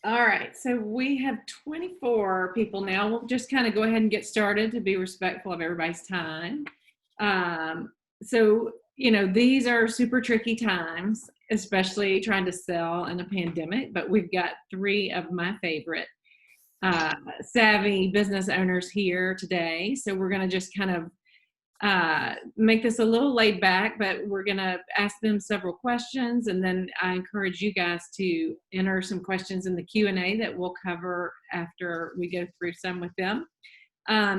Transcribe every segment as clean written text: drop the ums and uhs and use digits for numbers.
All right, so we have 24 people now. We'll just kind of go ahead and get started to be respectful of everybody's time. These are super tricky times, especially trying to sell in a pandemic, but we've got three of my favorite savvy business owners here today. So we're going to just kind of make this a little laid back, but we're going to ask them several questions, and then I encourage you guys to enter some questions in the Q&A that we'll cover after we go through some with them.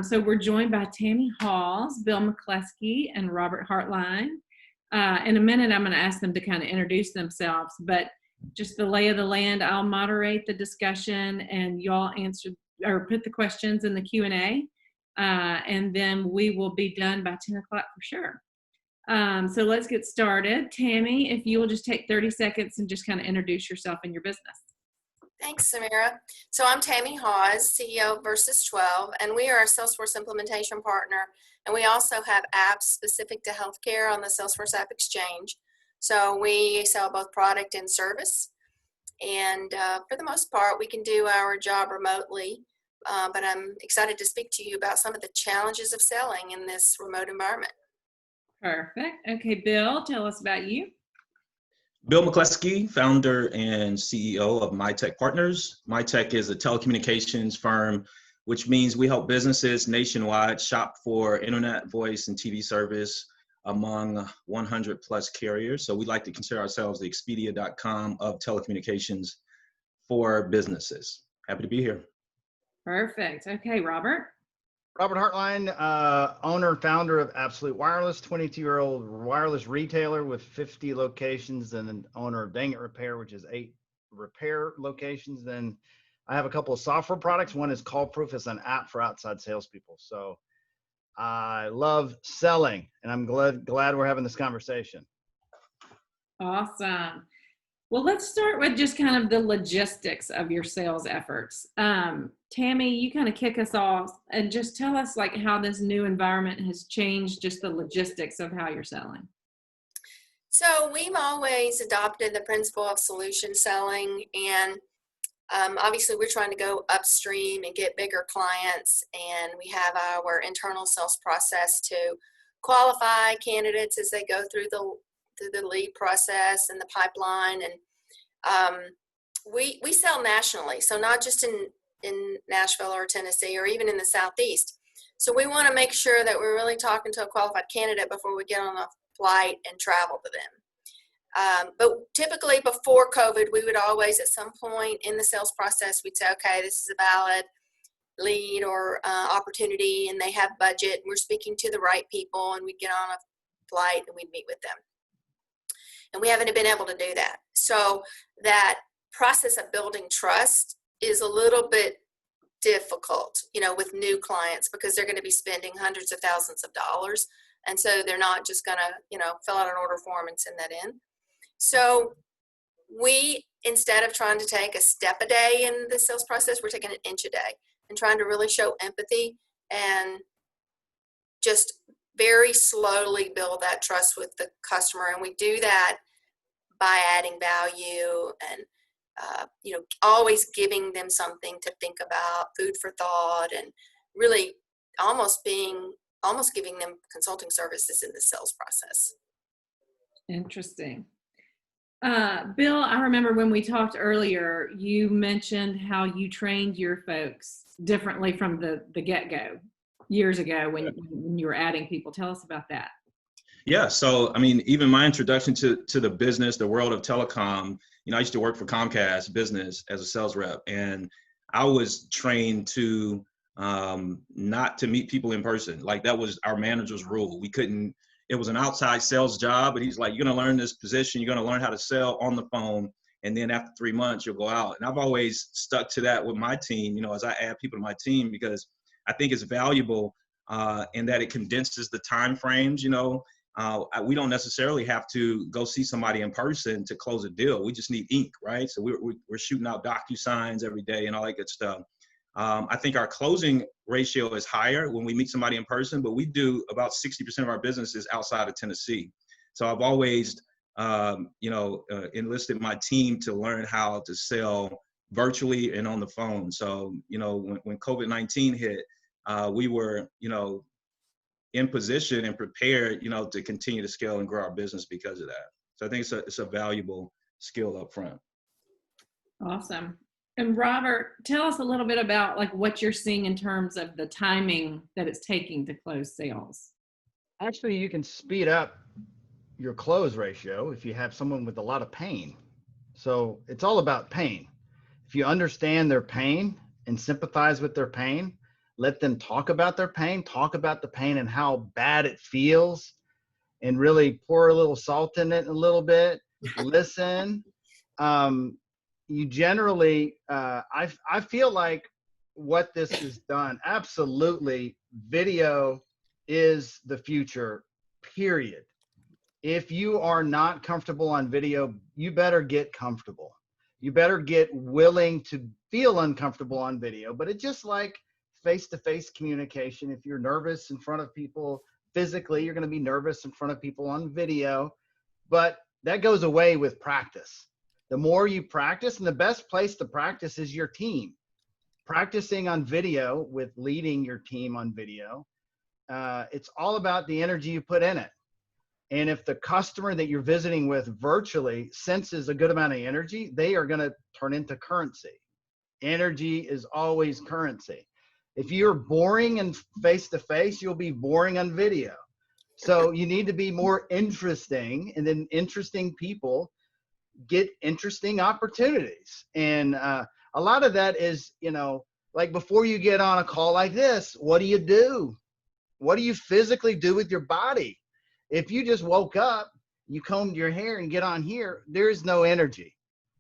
So we're joined by Tammy Halls, Bill McCleskey, and Robert Hartline. In a minute, I'm going to ask them to kind of introduce themselves, but just the lay of the land, I'll moderate the discussion, and y'all answer or put the questions in the Q&A. And then we will be done by 10 o'clock for sure. So let's get started. Tammy, if you will just take 30 seconds and just kind of introduce yourself and your business. Thanks, Samira. So I'm Tammy Hawes, CEO of Versus 12, and we are a Salesforce implementation partner. And we also have apps specific to healthcare on the Salesforce App Exchange. So we sell both product and service. And for the most part, we can do our job remotely. But I'm excited to speak to you about some of the challenges of selling in this remote environment. Perfect. Okay, Bill, tell us about you. Bill McCleskey, founder and CEO of MyTech Partners. MyTech is a telecommunications firm, which means we help businesses nationwide shop for internet, voice, and TV service among 100 plus carriers. So we like to consider ourselves the Expedia.com of telecommunications for businesses. Happy to be here. Perfect. Okay, Robert. Robert Hartline, owner, founder of Absolute Wireless, 22-year-old wireless retailer with 50 locations, and an owner of Dang It Repair, which is 8 repair locations. Then I have a couple of software products. One is Callproof. It's an app for outside salespeople. So I love selling, and I'm glad we're having this conversation. Awesome. Well, let's start with just kind of the logistics of your sales efforts. Tammy, you kind of kick us off and just tell us like how this new environment has changed just the logistics of how you're selling. So we've always adopted the principle of solution selling, and obviously we're trying to go upstream and get bigger clients, and we have our internal sales process to qualify candidates as they go through the lead process and the pipeline. And we sell nationally, so not just in Nashville or Tennessee or even in the Southeast. So we want to make sure that we're really talking to a qualified candidate before we get on a flight and travel to them. But typically before COVID, we would always at some point in the sales process, we'd say, okay, this is a valid lead or opportunity, and they have budget, and we're speaking to the right people, and we'd get on a flight and we'd meet with them. And we haven't been able to do that. So that process of building trust is a little bit difficult, with new clients, because they're going to be spending hundreds of thousands of dollars. And so they're not just going to, fill out an order form and send that in. So we, instead of trying to take a step a day in the sales process, we're taking an inch a day and trying to really show empathy and just very slowly build that trust with the customer. And we do that by adding value and, always giving them something to think about, food for thought, and really almost giving them consulting services in the sales process. Interesting. Bill, I remember when we talked earlier, you mentioned how you trained your folks differently from the get-go years ago when you were adding people. Tell us about that. Yeah. So, even my introduction to the business, the world of telecom, I used to work for Comcast Business as a sales rep, and I was trained to not to meet people in person. Like that was our manager's rule. It was an outside sales job, but he's like, you're going to learn this position. You're going to learn how to sell on the phone. And then after 3 months, you'll go out. And I've always stuck to that with my team, as I add people to my team, because I think it's valuable in that it condenses the time frames. We don't necessarily have to go see somebody in person to close a deal. We just need ink, right? So we're shooting out DocuSigns every day and all that good stuff. I think our closing ratio is higher when we meet somebody in person, but we do about 60% of our business is outside of Tennessee. So I've always, enlisted my team to learn how to sell virtually and on the phone. So, when COVID-19 hit, we were, in position and prepared, to continue to scale and grow our business because of that. So I think it's a valuable skill up front. Awesome. And Robert, tell us a little bit about like what you're seeing in terms of the timing that it's taking to close sales. Actually, you can speed up your close ratio if you have someone with a lot of pain. So it's all about pain. If you understand their pain and sympathize with their pain, let them talk about their pain, talk about the pain and how bad it feels, and really pour a little salt in it a little bit, listen. You generally, I feel like what this has done, absolutely, video is the future, period. If you are not comfortable on video, you better get comfortable. You better get willing to feel uncomfortable on video, but it's just like face-to-face communication. If you're nervous in front of people physically, you're going to be nervous in front of people on video, but that goes away with practice. The more you practice, and the best place to practice is your team. Practicing on video with leading your team on video, it's all about the energy you put in it. And if the customer that you're visiting with virtually senses a good amount of energy, they are going to turn into currency. Energy is always currency. If you're boring and face-to-face, you'll be boring on video. So you need to be more interesting, and then interesting people get interesting opportunities. And a lot of that is, like before you get on a call like this, what do you do? What do you physically do with your body? If you just woke up, you combed your hair and get on here, there's no energy.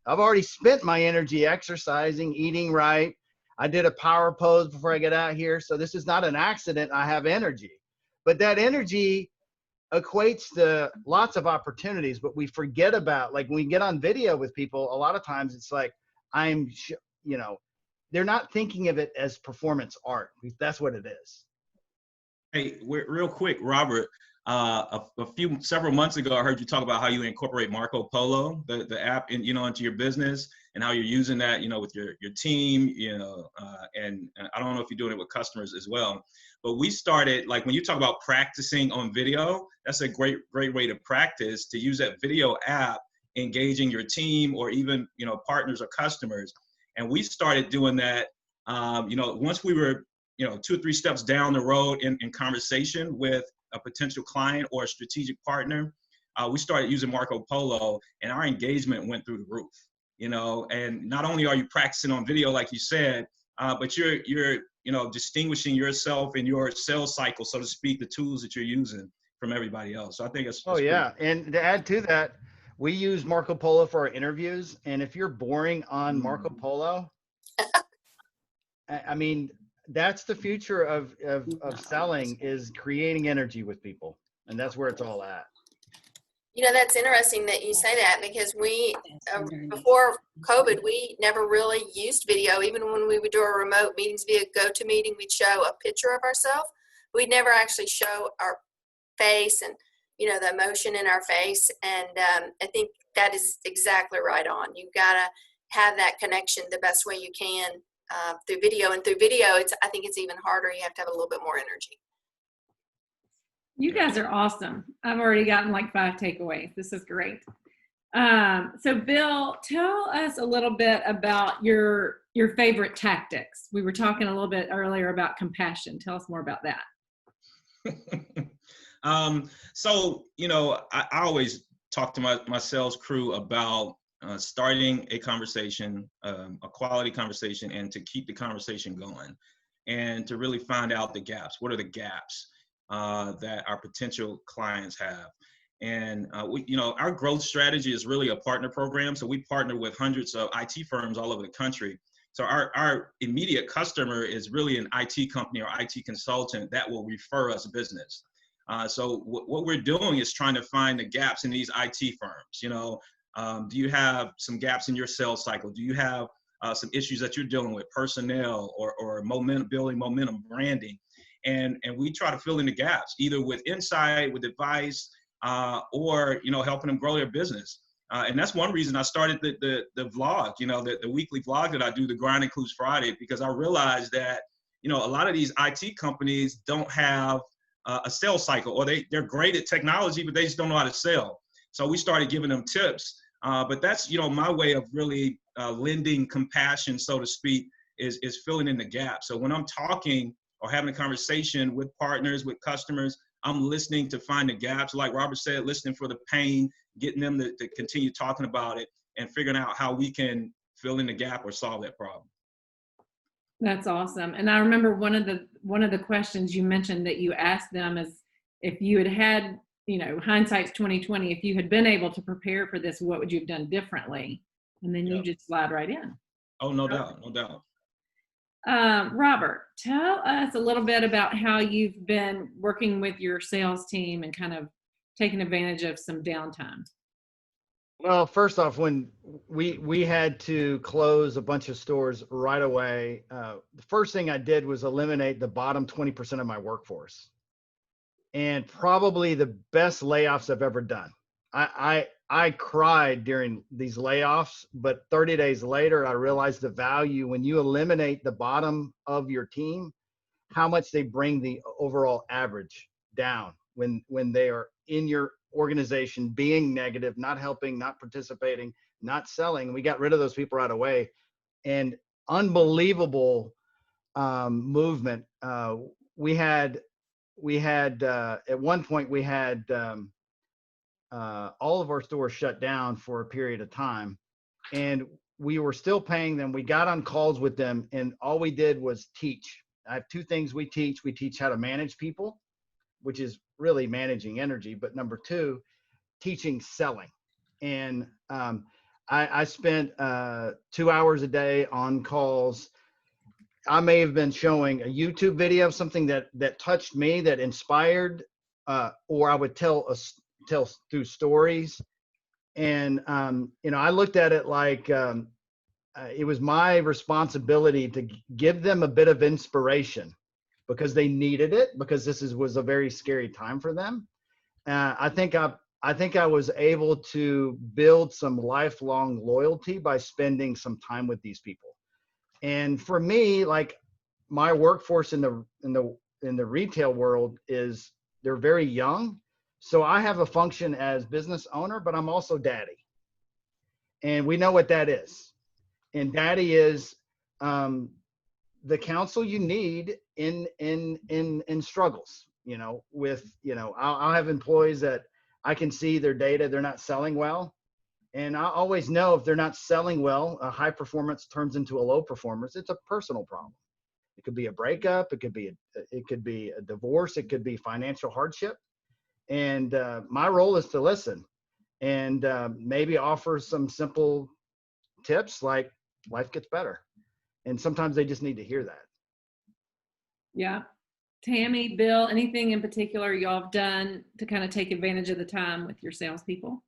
I've already spent my energy exercising, eating right. I did a power pose before I get out here. So this is not an accident. I have energy, but that energy equates to lots of opportunities, but we forget about, like when we get on video with people, a lot of times it's like, they're not thinking of it as performance art. That's what it is. Hey, real quick, Robert, several months ago, I heard you talk about how you incorporate Marco Polo, the app, into your business, and how you're using that, with your team, and I don't know if you're doing it with customers as well. But we started, like when you talk about practicing on video, that's a great way to practice, to use that video app, engaging your team or even, partners or customers. And we started doing that, once we were, 2 or 3 steps down the road in conversation with a potential client or a strategic partner, we started using Marco Polo, and our engagement went through the roof, and not only are you practicing on video, like you said, but you're distinguishing yourself in your sales cycle, so to speak, the tools that you're using from everybody else. So I think it's yeah. And to add to that, we use Marco Polo for our interviews. And if you're boring on Marco Polo, I mean, that's the future of selling, is creating energy with people. And that's where it's all at. That's interesting that you say that, because we, before COVID, we never really used video. Even when we would do our remote meetings via GoToMeeting, we'd show a picture of ourselves. We'd never actually show our face and, the emotion in our face. And I think that is exactly right on. You've got to have that connection the best way you can through video. And through video, I think it's even harder. You have to have a little bit more energy. You guys are awesome. I've already gotten like 5 takeaways. This is great. So Bill, tell us a little bit about your favorite tactics. We were talking a little bit earlier about compassion. Tell us more about that. So, I always talk to my sales crew about starting a conversation, a quality conversation, and to keep the conversation going, and to really find out the gaps. What are the gaps that our potential clients have? And our growth strategy is really a partner program. So we partner with hundreds of IT firms all over the country. So our immediate customer is really an IT company or IT consultant that will refer us business. So what we're doing is trying to find the gaps in these IT firms. Do you have some gaps in your sales cycle? Do you have some issues that you're dealing with, personnel or momentum branding? And we try to fill in the gaps, either with insight, with advice, or helping them grow their business. And that's one reason I started the vlog, the weekly vlog that I do, the Grind Includes Friday, because I realized that, a lot of these IT companies don't have a sales cycle, or they're great at technology, but they just don't know how to sell. So we started giving them tips. But that's, my way of really lending compassion, so to speak, is filling in the gap. So when I'm talking or having a conversation with partners, with customers, I'm listening to find the gaps. Like Robert said, listening for the pain, getting them to continue talking about it and figuring out how we can fill in the gap or solve that problem. That's awesome. And I remember one of the questions you mentioned that you asked them is, if you had, hindsight's 2020, if you had been able to prepare for this, what would you have done differently? And then you just slide right in. Oh, no doubt, no doubt. Robert, tell us a little bit about how you've been working with your sales team and kind of taking advantage of some downtime. Well, first off, when we had to close a bunch of stores right away, the first thing I did was eliminate the bottom 20% of my workforce, and probably the best layoffs I've ever done. I cried during these layoffs, but 30 days later, I realized the value when you eliminate the bottom of your team, how much they bring the overall average down when they are in your organization being negative, not helping, not participating, not selling. We got rid of those people right away, and unbelievable movement. We had at one point we had all of our stores shut down for a period of time, and we were still paying them. We got on calls with them, and all we did was teach. I have two things we teach. We teach how to manage people, which is really managing energy. But number two, teaching selling. And I spent 2 hours a day on calls. I may have been showing a YouTube video of something that touched me, that inspired, or I would tell through stories. And, I looked at it like it was my responsibility to give them a bit of inspiration, because they needed it, because this was a very scary time for them. I think I was able to build some lifelong loyalty by spending some time with these people. And for me, like, my workforce in the retail world is, they're very young. So I have a function as business owner, but I'm also daddy. And we know what that is. And daddy is the counsel you need in struggles, I'll have employees that I can see their data, they're not selling well. And I always know if they're not selling well, a high performance turns into a low performance. It's a personal problem. It could be a breakup. It could be a divorce. It could be financial hardship. And my role is to listen and maybe offer some simple tips like life gets better. And sometimes they just need to hear that. Yeah. Tammy, Bill, anything in particular y'all have done to kind of take advantage of the time with your salespeople?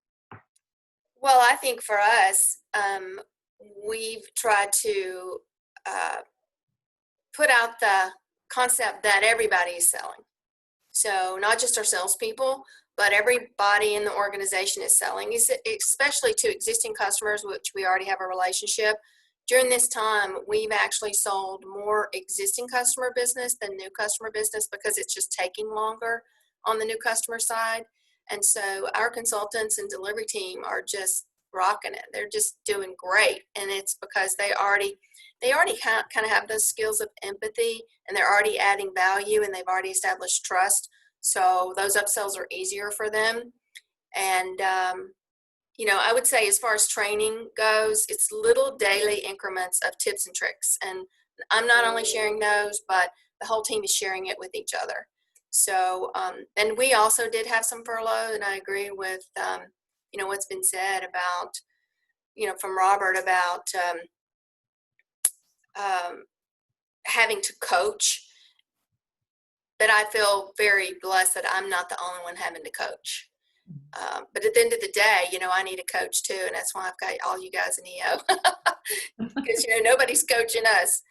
Well, I think for us, we've tried to put out the concept that everybody is selling. So not just our salespeople, but everybody in the organization is selling, especially to existing customers, which we already have a relationship. During this time, we've actually sold more existing customer business than new customer business, because it's just taking longer on the new customer side. And so our consultants and delivery team are just rocking it. They're just doing great. And it's because they already kind of have those skills of empathy, and they're already adding value, and they've already established trust. So those upsells are easier for them. And, I would say, as far as training goes, it's little daily increments of tips and tricks. And I'm not only sharing those, but the whole team is sharing it with each other. So, and we also did have some furlough, and I agree with, what's been said about, from Robert about having to coach. But I feel very blessed that I'm not the only one having to coach. But at the end of the day, I need a coach too, and that's why I've got all you guys in EO, because nobody's coaching us.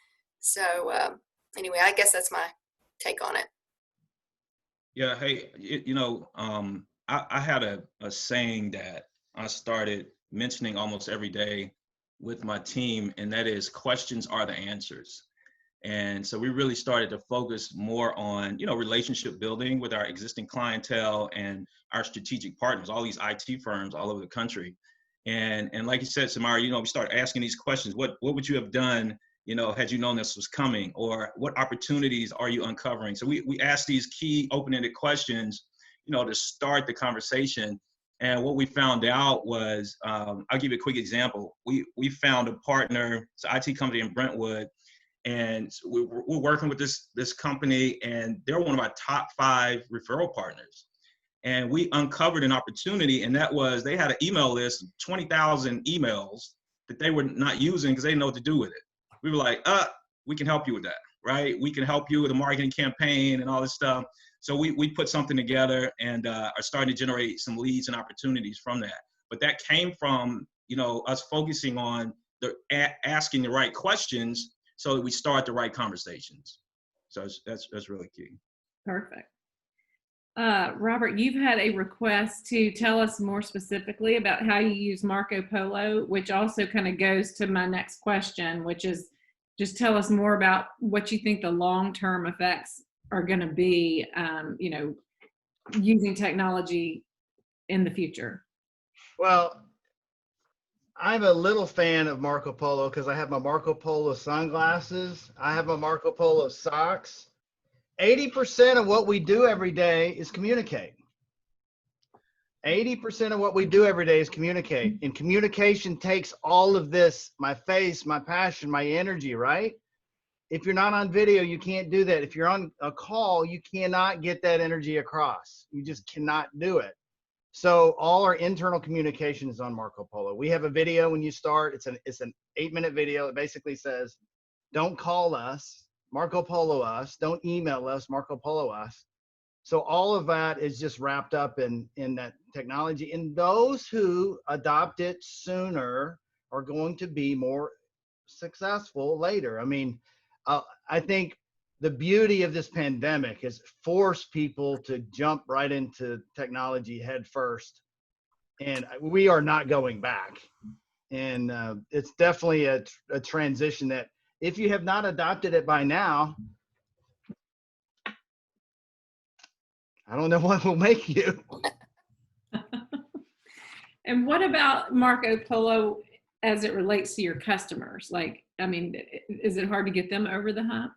So anyway, I guess that's my take on it. Yeah. Hey, I had a saying that I started mentioning almost every day with my team, and that is questions are the answers. And so we really started to focus more on, relationship building with our existing clientele and our strategic partners, all these IT firms all over the country. And like you said, Samara, we started asking these questions. What would you have done, had you known this was coming? Or what opportunities are you uncovering? So we asked these key open-ended questions, to start the conversation. And what we found out was, I'll give you a quick example. We found a partner, it's an IT company in Brentwood, and so we're working with this company, and they're one of our top 5 referral partners. And we uncovered an opportunity, and that was they had an email list of 20,000 emails that they were not using because they didn't know what to do with it. We were like, we can help you with that, right? We can help you with a marketing campaign and all this stuff. So we put something together and are starting to generate some leads and opportunities from that. But that came from, us focusing on asking the right questions so that we start the right conversations. So that's really key. Perfect. Robert, you've had a request to tell us more specifically about how you use Marco Polo, which also kind of goes to my next question, which is just tell us more about what you think the long-term effects are going to be, using technology in the future. Well, I'm a little fan of Marco Polo because I have my Marco Polo sunglasses. I have my Marco Polo socks. 80% of what we do every day is communicate. 80% of what we do every day is communicate. And communication takes all of this, my face, my passion, my energy, right? If you're not on video, you can't do that. If you're on a call, you cannot get that energy across. You just cannot do it. So all our internal communication is on Marco Polo. We have a video when you start. It's an 8-minute video. It basically says, don't call us, Marco Polo us. Don't email us, Marco Polo us. So all of that is just wrapped up in that technology. And those who adopt it sooner are going to be more successful later. I mean, I think the beauty of this pandemic is forced people to jump right into technology head first. And we are not going back. And it's definitely a transition that if you have not adopted it by now, I don't know what will make you. And what about Marco Polo as it relates to your customers? Like, I mean, is it hard to get them over the hump?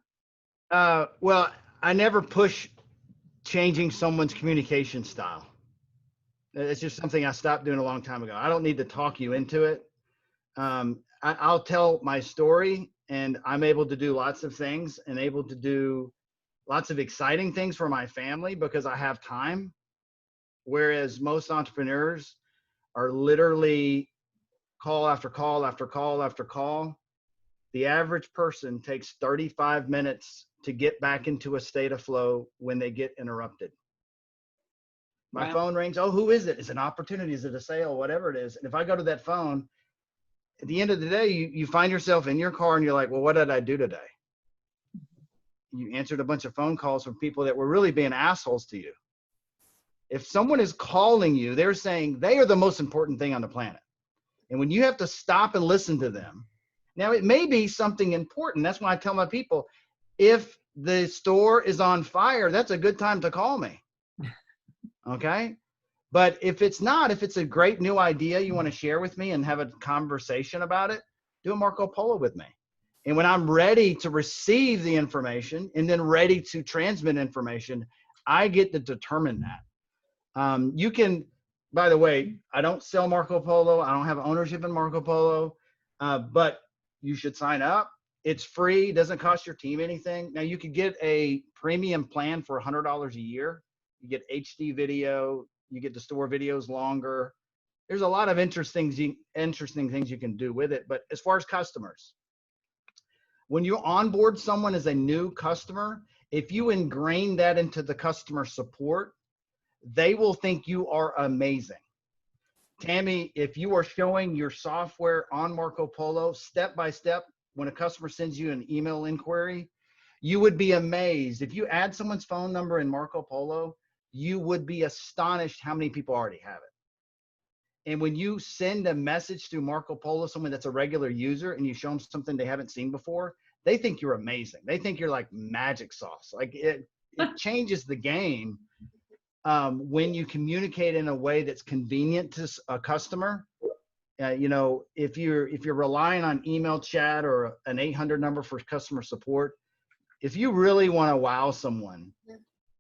Well, I never push changing someone's communication style. It's just something I stopped doing a long time ago. I don't need to talk you into it. I'll tell my story, and I'm able to do lots of things and able to do lots of exciting things for my family because I have time. Whereas most entrepreneurs are literally call after call after call after call. The average person takes 35 minutes to get back into a state of flow when they get interrupted. My phone rings. Oh, who is it? Is it an opportunity? Is it a sale? Whatever it is. And if I go to that phone, at the end of the day, you find yourself in your car and you're like, well, what did I do today? You answered a bunch of phone calls from people that were really being assholes to you. If someone is calling you, they're saying they are the most important thing on the planet. And when you have to stop and listen to them, now it may be something important. That's why I tell my people, if the store is on fire, that's a good time to call me. Okay. But if it's not, if it's a great new idea you want to share with me and have a conversation about it, do a Marco Polo with me. And when I'm ready to receive the information and then ready to transmit information, I get to determine that. You can, by the way, I don't sell Marco Polo. I don't have ownership in Marco Polo, but you should sign up. It's free. It doesn't cost your team anything. Now you could get a premium plan for $100 a year. You get HD video. You get to store videos longer. There's a lot of interesting things you can do with it. But as far as customers, when you onboard someone as a new customer, if you ingrain that into the customer support, they will think you are amazing. Tammy, if you are showing your software on Marco Polo step by step, when a customer sends you an email inquiry, you would be amazed. If you add someone's phone number in Marco Polo, you would be astonished how many people already have it. And when you send a message through Marco Polo, someone that's a regular user, and you show them something they haven't seen before, they think you're amazing. They think you're like magic sauce. Like it changes the game when you communicate in a way that's convenient to a customer. You know, if you're relying on email chat or an 800 number for customer support, if you really want to wow someone,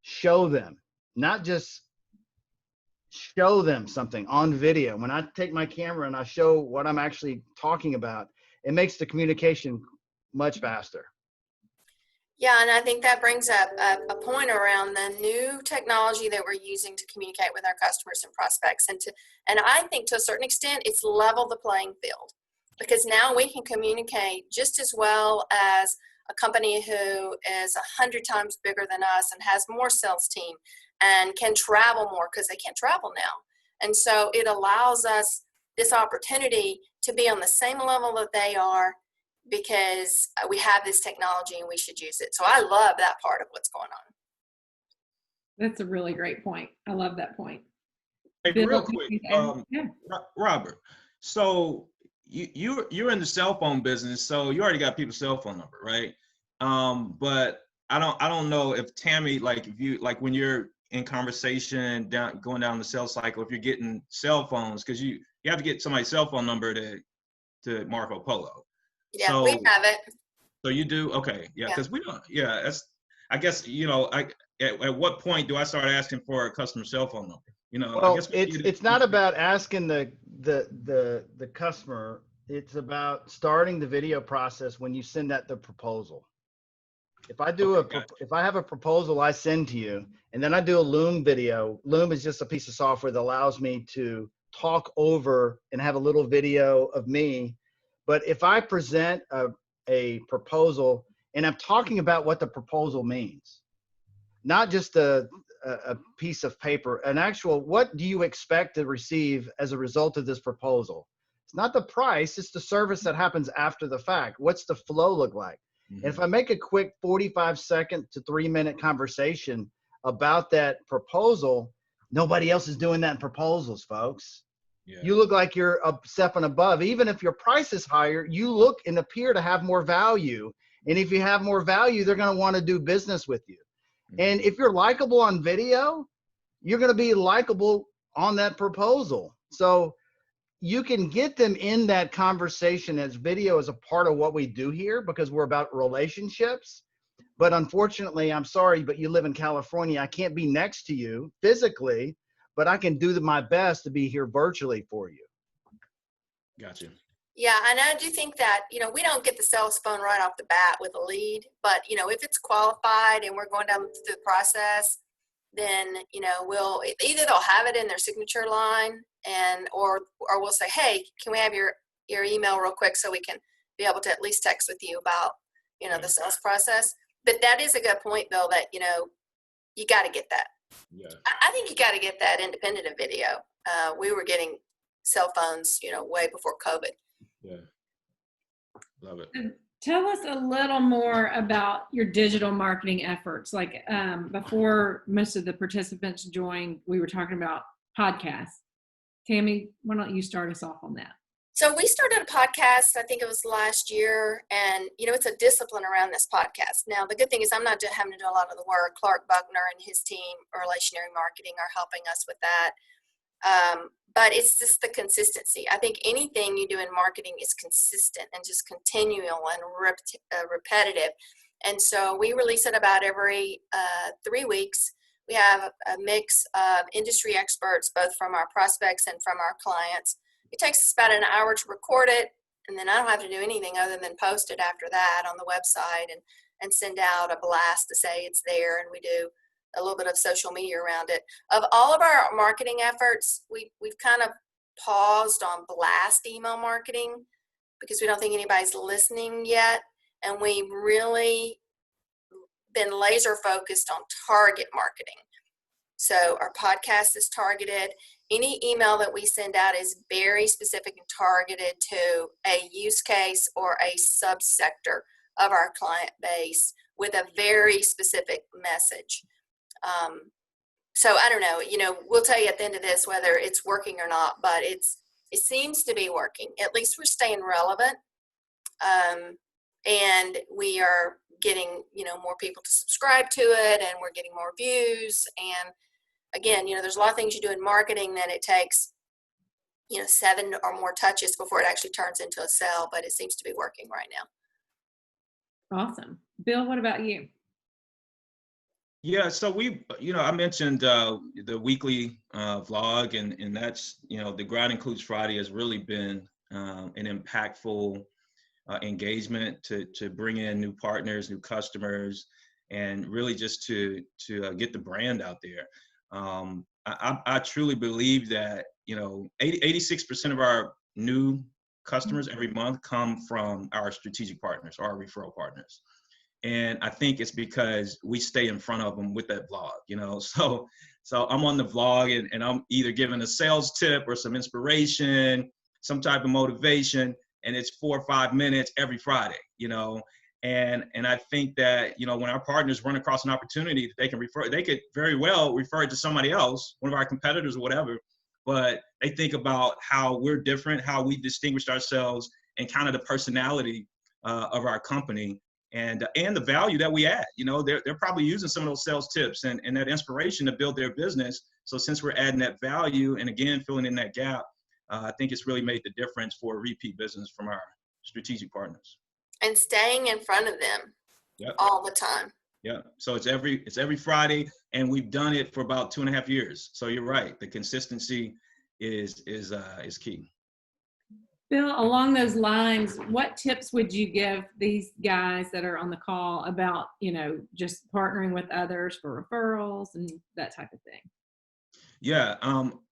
show them, not just show them something on video. When I take my camera and I show what I'm actually talking about, it makes the communication much faster. Yeah, and I think that brings up a point around the new technology that we're using to communicate with our customers and prospects. And I think to a certain extent, it's leveled the playing field, because now we can communicate just as well as a company who is 100 times bigger than us and has more sales team and can travel more because they can't travel now. And so it allows us this opportunity to be on the same level that they are, because we have this technology and we should use it. So I love that part of what's going on. That's a really great point. I love that point. Hey, Bill, real quick, yeah. Robert. So you're in the cell phone business, so you already got people's cell phone number, right? But I don't know if Tammy, like if you when you're in conversation going down the sales cycle, if you're getting cell phones, because you have to get somebody's cell phone number to Marco Polo. Yeah, So, we have it. So you do? Okay. Yeah. Because we don't, that's, I guess, at what point do I start asking for a customer cell phone number? Well, I guess it's not about asking the customer. It's about starting the video process when you send that the proposal. If I do if I have a proposal I send to you, and then I do a Loom video. Loom is just a piece of software that allows me to talk over and have a little video of me. But if I present a proposal and I'm talking about what the proposal means, not just a piece of paper, an actual, what do you expect to receive as a result of this proposal? It's not the price, it's the service that happens after the fact. What's the flow look like? And if I make a quick 45-second to 3-minute conversation about that proposal, nobody else is doing that in proposals, folks. Yeah. You look like you're a step and above. Even if your price is higher, you look and appear to have more value. And if you have more value, they're going to want to do business with you. And if you're likable on video, you're going to be likable on that proposal. So you can get them in that conversation, as video is a part of what we do here because we're about relationships. But unfortunately, I'm sorry, but you live in California. I can't be next to you physically, but I can do my best to be here virtually for you. Gotcha. Yeah, and I do think that, we don't get the sales phone right off the bat with a lead, but, if it's qualified and we're going down through the process, then, we'll either they'll have it in their signature line or we'll say, hey, can we have your email real quick so we can be able to at least text with you about, the sales process. But that is a good point, Bill, that, you got to get that. Yeah. I think you got to get that independent of video. We were getting cell phones, way before COVID. Yeah. Love it. Tell us a little more about your digital marketing efforts. Like before most of the participants joined, we were talking about podcasts. Tammy, why don't you start us off on that? So we started a podcast, I think it was last year, and, it's a discipline around this podcast. Now, the good thing is I'm not having to do a lot of the work. Clark Buckner and his team, Relationary Marketing, are helping us with that. But it's just the consistency. I think anything you do in marketing is consistent and just continual and repetitive. And so we release it about every 3 weeks. We have a mix of industry experts, both from our prospects and from our clients. It takes us about an hour to record it, and then I don't have to do anything other than post it after that on the website and send out a blast to say it's there, and we do a little bit of social media around it. Of all of our marketing efforts, we've kind of paused on blast email marketing because we don't think anybody's listening yet, and we've really been laser focused on target marketing. So our podcast is targeted. Any email that we send out is very specific and targeted to a use case or a subsector of our client base with a very specific message. So I don't know, we'll tell you at the end of this whether it's working or not, but it seems to be working. At least we're staying relevant. And we are getting, more people to subscribe to it, and we're getting more views. And again, there's a lot of things you do in marketing that it takes, 7 or more touches before it actually turns into a sale, but it seems to be working right now. Awesome. Bill, what about you? Yeah, so I mentioned the weekly vlog, and that's, the Grind Includes Friday has really been an impactful engagement to bring in new partners, new customers, and really just to get the brand out there. I truly believe that 86% of our new customers every month come from our strategic partners, our referral partners. And I think it's because we stay in front of them with that vlog, so I'm on the vlog and I'm either giving a sales tip or some inspiration, some type of motivation, and it's 4 or 5 minutes every Friday, and I think that, when our partners run across an opportunity that they can refer, they could very well refer it to somebody else, one of our competitors or whatever, but they think about how we're different, how we distinguished ourselves, and kind of the personality of our company. And the value that we add, they're probably using some of those sales tips and that inspiration to build their business. So since we're adding that value and again, filling in that gap, I think it's really made the difference for repeat business from our strategic partners. And staying in front of them all the time. Yeah. So it's every Friday, and we've done it for about 2.5 years. So you're right. The consistency is key. Bill, along those lines, what tips would you give these guys that are on the call about, just partnering with others for referrals and that type of thing? Yeah,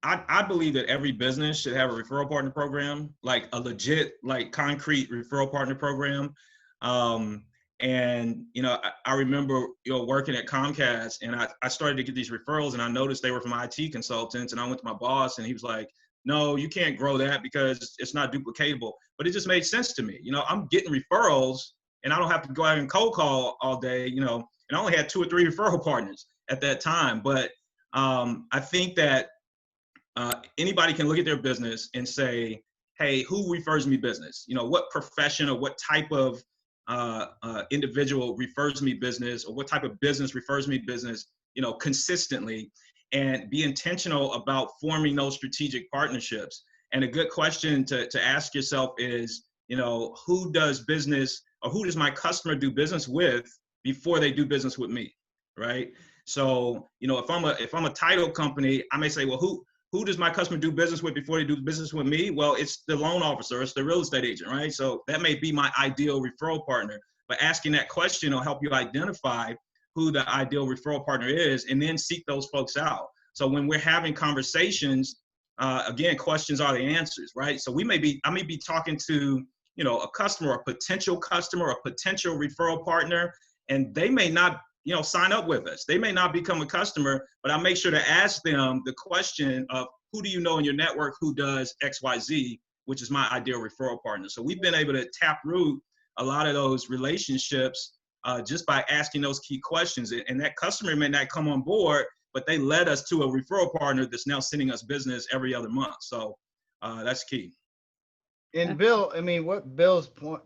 I believe that every business should have a referral partner program, like a legit, like concrete referral partner program. And, I remember, working at Comcast, and I started to get these referrals, and I noticed they were from IT consultants, and I went to my boss, and he was like, no, you can't grow that because it's not duplicatable. But it just made sense to me. I'm getting referrals, and I don't have to go out and cold call all day, and I only had 2 or 3 referral partners at that time. But I think that anybody can look at their business and say, hey, who refers me business? What profession or what type of individual refers me business, or what type of business refers me business, consistently, and be intentional about forming those strategic partnerships. And a good question to ask yourself is, who does business, or who does my customer do business with before they do business with me, right? So, if I'm a title company, I may say, well, who does my customer do business with before they do business with me? Well, it's the loan officer, it's the real estate agent, right? So that may be my ideal referral partner. But asking that question will help you identify who the ideal referral partner is, and then seek those folks out. So when we're having conversations, again, questions are the answers, right? So I may be talking to, a customer, a potential referral partner, and they may not, sign up with us. They may not become a customer, but I make sure to ask them the question of, who do you know in your network who does XYZ, which is my ideal referral partner. So we've been able to tap root a lot of those relationships just by asking those key questions. And that customer may not come on board, but they led us to a referral partner that's now sending us business every other month. So that's key. And Bill, what Bill's point,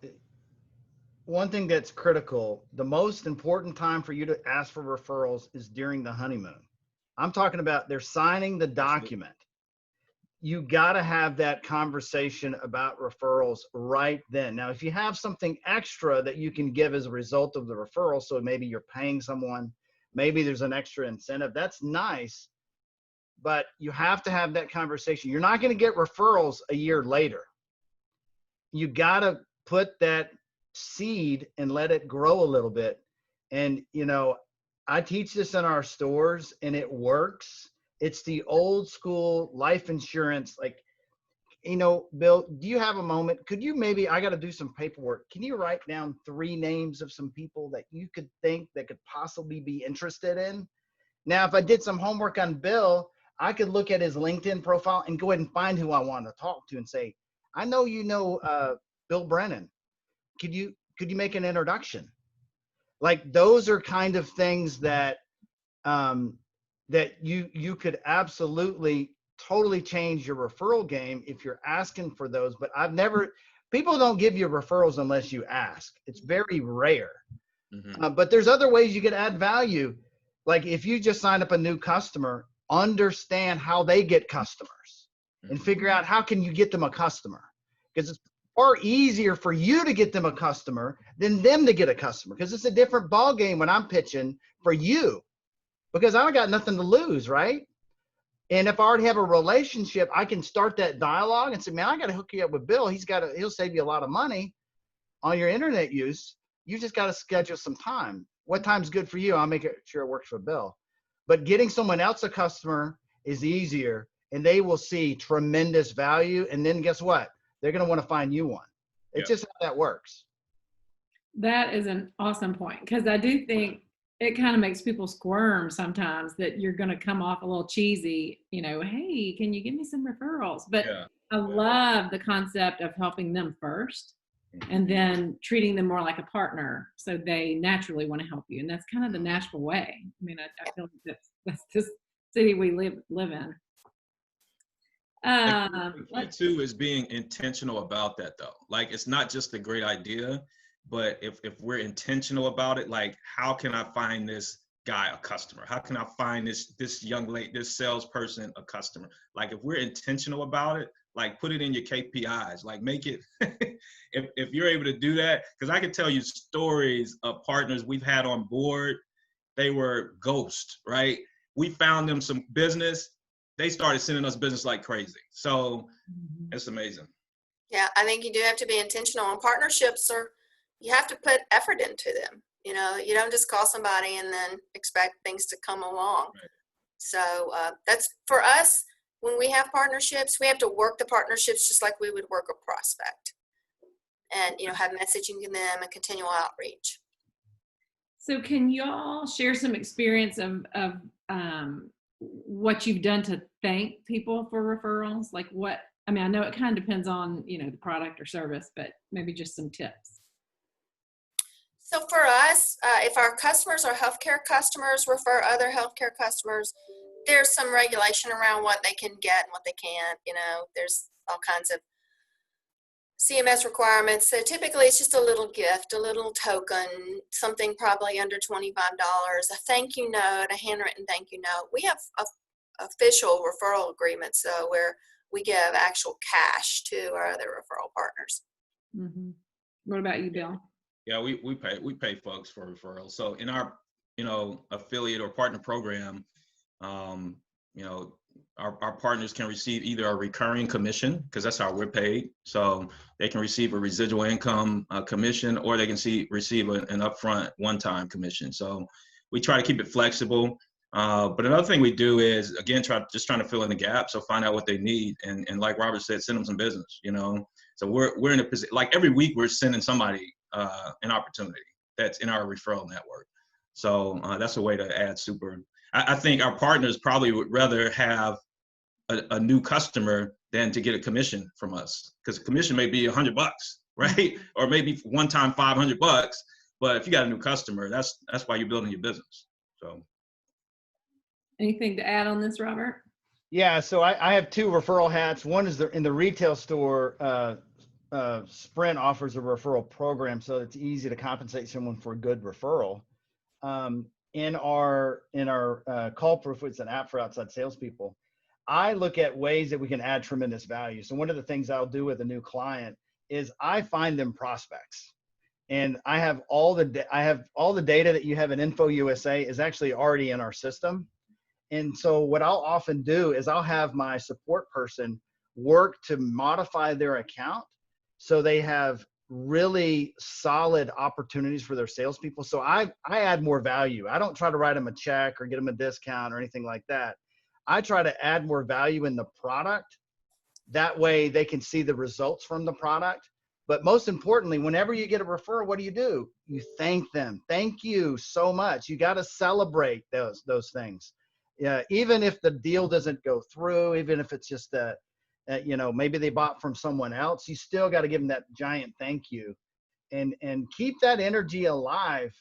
one thing that's critical, the most important time for you to ask for referrals is during the honeymoon. I'm talking about they're signing the document. You got to have that conversation about referrals right then. Now, if you have something extra that you can give as a result of the referral, so maybe you're paying someone, maybe there's an extra incentive, that's nice, but you have to have that conversation. You're not going to get referrals a year later. You got to put that seed and let it grow a little bit. And, I teach this in our stores, and it works. It's the old school life insurance. Like, Bill, do you have a moment? Could you I got to do some paperwork. Can you write down 3 names of some people that you could think that could possibly be interested in? Now, if I did some homework on Bill, I could look at his LinkedIn profile and go ahead and find who I want to talk to and say, I know Bill Brennan. Could you make an introduction? Like, those are kind of things that that you could absolutely totally change your referral game if you're asking for those. But people don't give you referrals unless you ask. It's very rare. But there's other ways you could add value. Like if you just sign up a new customer, understand how they get customers and figure out how can you get them a customer, because it's far easier for you to get them a customer than them to get a customer, because it's a different ball game when I'm pitching for you, because I got nothing to lose, right? And if I already have a relationship, I can start that dialogue and say, man, I got to hook you up with Bill. He'll save you a lot of money on your internet use. You just got to schedule some time. What time's good for you? I'll make sure it works for Bill. But getting someone else a customer is easier, and they will see tremendous value. And then guess what? They're going to want to find you one. It's just how that works. That is an awesome point, because I do think it kind of makes people squirm sometimes that you're going to come off a little cheesy, hey, can you give me some referrals? But I love the concept of helping them first and then treating them more like a partner, so they naturally want to help you. And that's kind of the Nashville way. I mean, I feel like that's this city we live in. Too is being intentional about that, though. Like, it's not just a great idea, but if we're intentional about it, like, how can I find this guy a customer? How can I find this young lady, this salesperson a customer? Like, if we're intentional about it, like, put it in your KPIs, like, make it, if you're able to do that, because I can tell you stories of partners we've had on board. They were ghosts, right? We found them some business. They started sending us business like crazy. So it's amazing. Yeah, I think you do have to be intentional on partnerships, or you have to put effort into them. You don't just call somebody and then expect things to come along. Right. So that's for us. When we have partnerships, we have to work the partnerships just like we would work a prospect, and have messaging in them and continual outreach. So can y'all share some experience of what you've done to thank people for referrals? Like I know it kind of depends on, the product or service, but maybe just some tips. So for us, if our customers are healthcare customers, refer other healthcare customers, there's some regulation around what they can get and what they can't. There's all kinds of CMS requirements. So typically it's just a little gift, a little token, something probably under $25, a thank you note, a handwritten thank you note. We have official referral agreements where we give actual cash to our other referral partners. Mm-hmm. What about you, Bill? Yeah, we pay folks for referrals. So in our, affiliate or partner program, our partners can receive either a recurring commission, because that's how we're paid. So they can receive a residual income commission, or they can receive an upfront one-time commission. So we try to keep it flexible. But another thing we do is, again, trying to fill in the gap. So find out what they need. And like Robert said, send them some business, So we're in a position, like every week we're sending somebody an opportunity that's in our referral network. So that's a way to add super. I think our partners probably would rather have a new customer than to get a commission from us, because a commission may be $100, right? Or maybe one time $500. But if you got a new customer, that's why you're building your business. So, anything to add on this, Robert? Yeah, so I have two referral hats. One is in the retail store. Sprint offers a referral program, so it's easy to compensate someone for a good referral. In our call proof, it's an app for outside salespeople. I look at ways that we can add tremendous value. So one of the things I'll do with a new client is I find them prospects, and I have all the data that you have in Info USA is actually already in our system. And so what I'll often do is I'll have my support person work to modify their account so they have really solid opportunities for their salespeople. So I add more value. I don't try to write them a check or get them a discount or anything like that. I try to add more value in the product. That way they can see the results from the product. But most importantly, whenever you get a referral, what do? You thank them. Thank you so much. You got to celebrate those things. Yeah, even if the deal doesn't go through, even if it's just maybe they bought from someone else, you still got to give them that giant thank you, and keep that energy alive,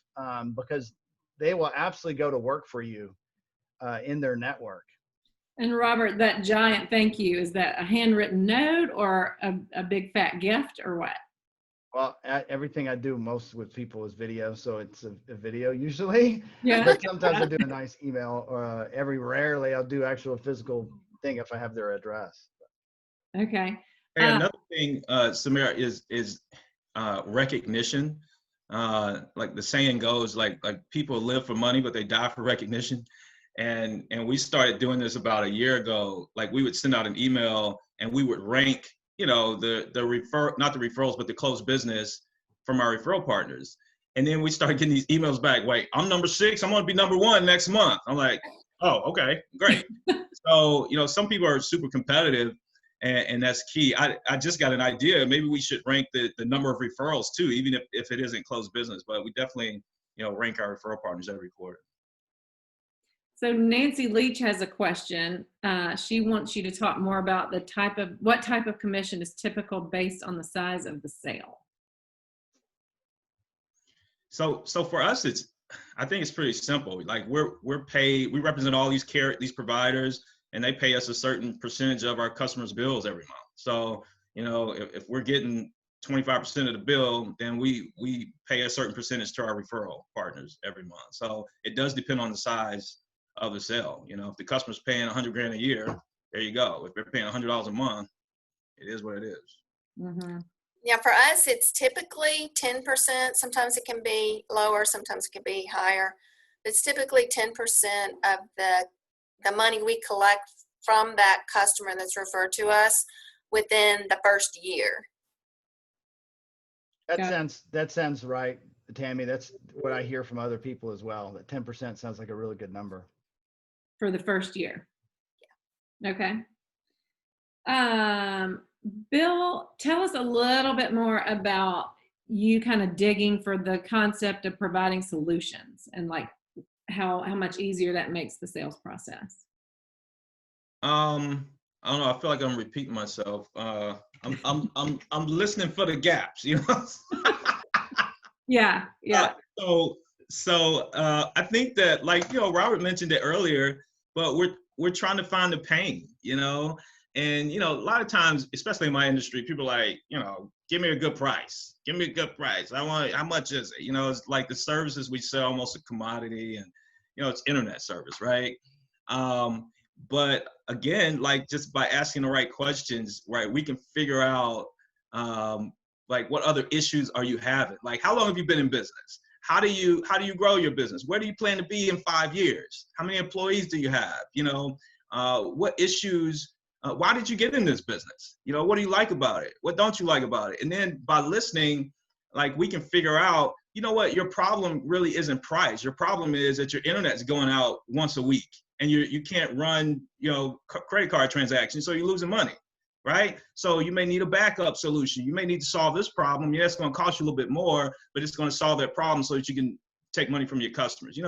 because they will absolutely go to work for you in their network. And Robert, that giant thank you, is that a handwritten note or a big fat gift or what? Well, everything I do most with people is video, so it's a video usually. Yeah. But sometimes I do a nice email, or rarely I'll do actual physical thing if I have their address. Okay. Hey, another thing, Samira, is recognition. Like the saying goes, like people live for money, but they die for recognition. And we started doing this about a year ago. Like we would send out an email and we would rank, the not the referrals, but the closed business from our referral partners. And then we started getting these emails back. Wait, I'm number 6. I'm going to be number 1 next month. I'm like, oh, okay, great. So, some people are super competitive. And that's key. I just got an idea. Maybe we should rank the number of referrals too, even if it isn't closed business. But we definitely, rank our referral partners every quarter. So Nancy Leach has a question. She wants you to talk more about what type of commission is typical based on the size of the sale. So for us, I think it's pretty simple. Like we're paid. We represent all these providers, and they pay us a certain percentage of our customers' bills every month. So, if we're getting 25% of the bill, then we pay a certain percentage to our referral partners every month. So it does depend on the size of the sale. If the customer's paying $100,000 a year, there you go. If they're paying $100 a month, it is what it is. Mm-hmm. Yeah, for us, it's typically 10%. Sometimes it can be lower, sometimes it can be higher. It's typically 10% of the money we collect from that customer that's referred to us within the first year. That sounds right, Tammy. That's what I hear from other people as well. That 10% sounds like a really good number For the first year. Yeah. Okay. Bill, tell us a little bit more about you kind of digging for the concept of providing solutions and like how much easier that makes the sales process. I don't know. I feel like I'm repeating myself. I'm listening for the gaps, Yeah. So I think that, like, Robert mentioned it earlier, but we're trying to find the pain, and a lot of times, especially in my industry, people are like, give me a good price. Give me a good price. How much is it? It's like the services we sell, almost a commodity, and it's internet service, right? But again, like just by asking the right questions, right, we can figure out like what other issues are you having? Like, how long have you been in business? How do you grow your business? Where do you plan to be in 5 years? How many employees do you have? What issues? Why did you get in this business? What do you like about it? What don't you like about it? And then by listening, like we can figure out, what your problem really isn't price. Your problem is that your internet's going out once a week and you can't run, credit card transactions, so you're losing money, right? So you may need a backup solution. You may need to solve this problem. Yeah, it's going to cost you a little bit more, but it's going to solve that problem so that you can take money from your customers.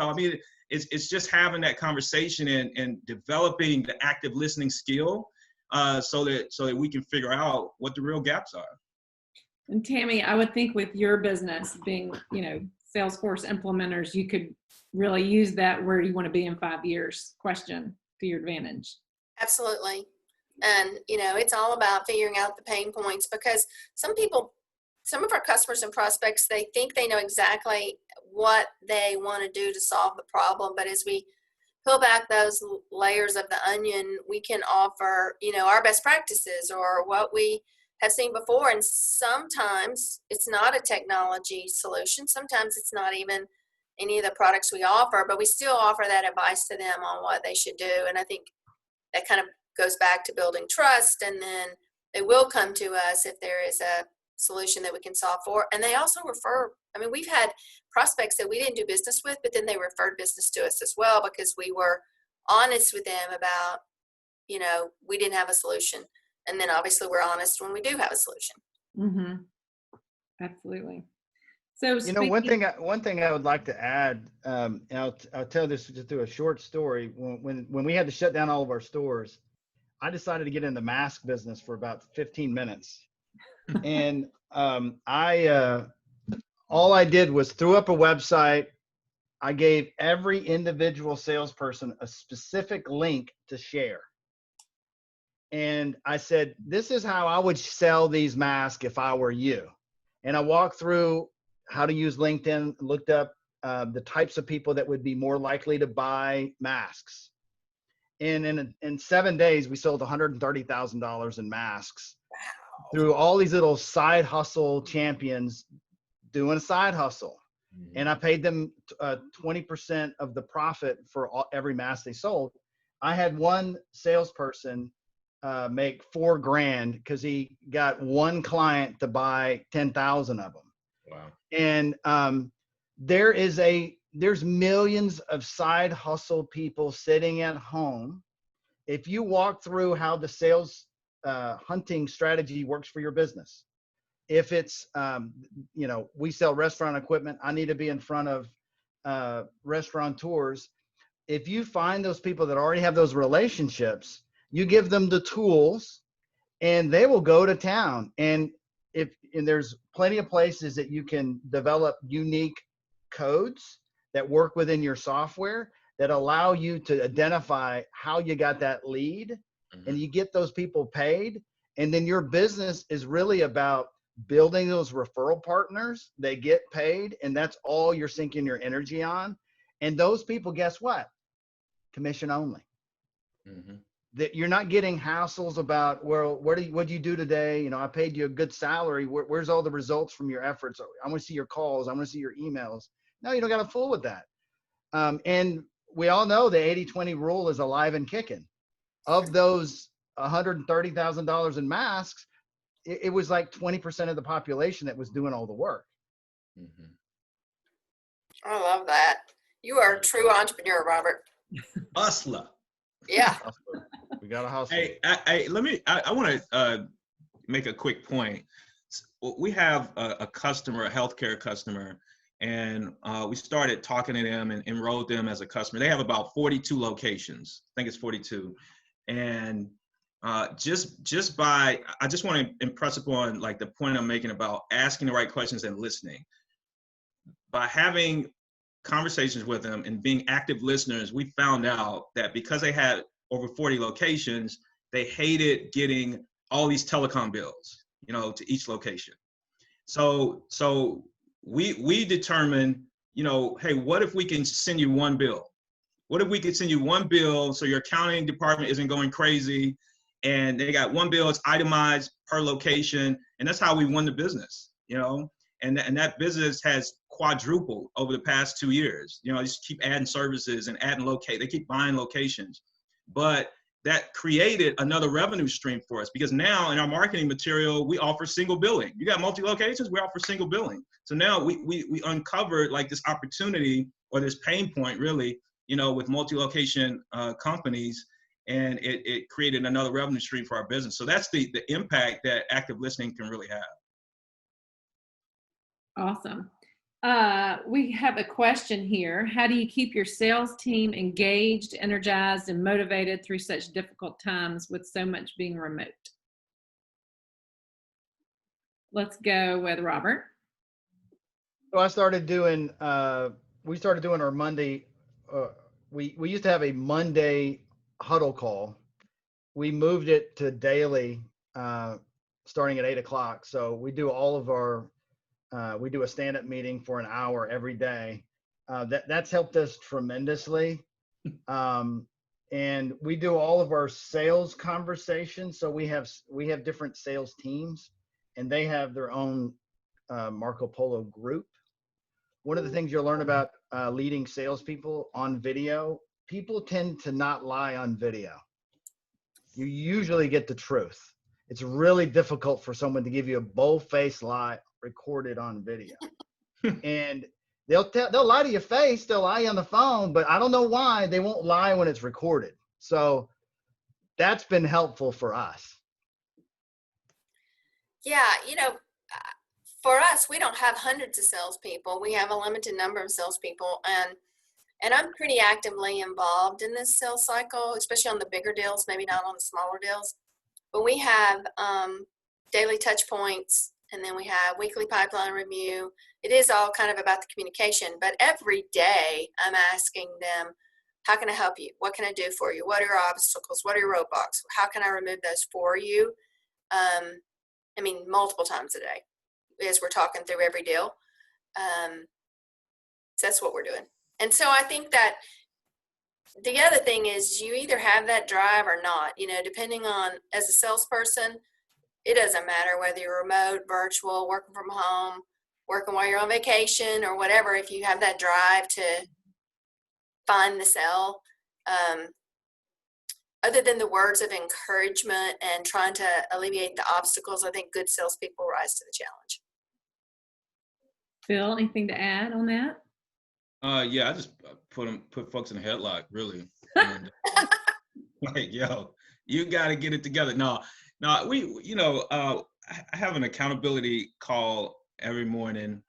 It's just having that conversation and developing the active listening skill so that we can figure out what the real gaps are. And Tammy, I would think with your business being, Salesforce implementers, you could really use that where you want to be in 5 years question to your advantage. Absolutely. And, it's all about figuring out the pain points, because some of our customers and prospects, they think they know exactly what they want to do to solve the problem. But as we peel back those layers of the onion, we can offer, our best practices or what we have seen before. And sometimes it's not a technology solution. Sometimes it's not even any of the products we offer, but we still offer that advice to them on what they should do. And I think that kind of goes back to building trust, and then they will come to us if there is a solution that we can solve for. And they also refer. I mean, we've had prospects that we didn't do business with, but then they referred business to us as well, because we were honest with them about, we didn't have a solution. And then obviously we're honest when we do have a solution. Mm-hmm. Absolutely. So one thing I would like to add, and I'll tell this just through a short story. When we had to shut down all of our stores, I decided to get in the mask business for about 15 minutes. And all I did was threw up a website, I gave every individual salesperson a specific link to share. And I said, this is how I would sell these masks if I were you. And I walked through how to use LinkedIn, looked up the types of people that would be more likely to buy masks. And in 7 days, we sold $130,000 in masks through all these little side hustle champions doing a side hustle. And I paid them 20% of the profit for every mask they sold. I had one salesperson make $4,000 because he got one client to buy 10,000 of them. Wow. And there's millions of side hustle people sitting at home. If you walk through how the sales hunting strategy works for your business, if it's, we sell restaurant equipment, I need to be in front of restaurateurs. If you find those people that already have those relationships, you give them the tools and they will go to town. And there's plenty of places that you can develop unique codes that work within your software that allow you to identify how you got that lead, and you get those people paid. And then your business is really about building those referral partners. They get paid, and that's all you're sinking your energy on. And those people, guess what? Commission only. That you're not getting hassles about, well, what'd you do today? I paid you a good salary. Where's all the results from your efforts? I want to see your calls. I want to see your emails. No, you don't got to fool with that. And we all know the 80-20 rule is alive and kicking. Of those $130,000 in masks, it was like 20% of the population that was doing all the work. I love that. You are a true entrepreneur, Robert. Hustler. Yeah. We got a hustle. Hey, I want to make a quick point. We have a customer, a healthcare customer, and we started talking to them and enrolled them as a customer. They have about 42 locations. I think it's 42. And I just want to impress upon like the point I'm making about asking the right questions and listening. By having conversations with them and being active listeners, we found out that because they had over 40 locations, they hated getting all these telecom bills, to each location. So we determined, hey, what if we can send you one bill? What if we could send you one bill so your accounting department isn't going crazy, and they got one bill, it's itemized per location, and that's how we won the business, and that business has quadrupled over the past 2 years. They just keep adding services and adding they keep buying locations. But that created another revenue stream for us, because now in our marketing material, we offer single billing. You got multi-locations, we offer single billing. So now we uncovered like this opportunity, or this pain point really, with multi-location companies, and it created another revenue stream for our business. So that's the impact that active listening can really have. Awesome. We have a question here. How do you keep your sales team engaged, energized, and motivated through such difficult times with so much being remote? Let's go with Robert. So I started doing, we started doing our Monday, we used to have a Monday huddle call. We moved it to daily, starting at 8 o'clock. So we do all of our, we do a stand-up meeting for an hour every day. That's helped us tremendously. And we do all of our sales conversations. So we have different sales teams, and they have their own Marco Polo group. One of the things you'll learn about leading salespeople on video, people tend to not lie on video. You usually get the truth. It's really difficult for someone to give you a bold-faced lie recorded on video. And they'll lie to your face, they'll lie on the phone, but I don't know why they won't lie when it's recorded. So that's been helpful for us. Yeah, for us, we don't have hundreds of salespeople. We have a limited number of salespeople, and I'm pretty actively involved in this sales cycle, especially on the bigger deals, maybe not on the smaller deals. But we have daily touch points And then we have weekly pipeline review. It is all kind of about the communication, but every day I'm asking them, how can I help you? What can I do for you? What are your obstacles? What are your roadblocks? How can I remove those for you? I mean, multiple times a day as we're talking through every deal. So that's what we're doing. And so I think that the other thing is you either have that drive or not, depending on, as a salesperson, it doesn't matter whether you're remote, virtual, working from home, working while you're on vacation or whatever. If you have that drive to find the sell, other than the words of encouragement and trying to alleviate the obstacles, I think good salespeople rise to the challenge. Phil, anything to add on that? Yeah, I just put folks in a headlock, really. And, like, yo, you got to get it together. No, I have an accountability call every morning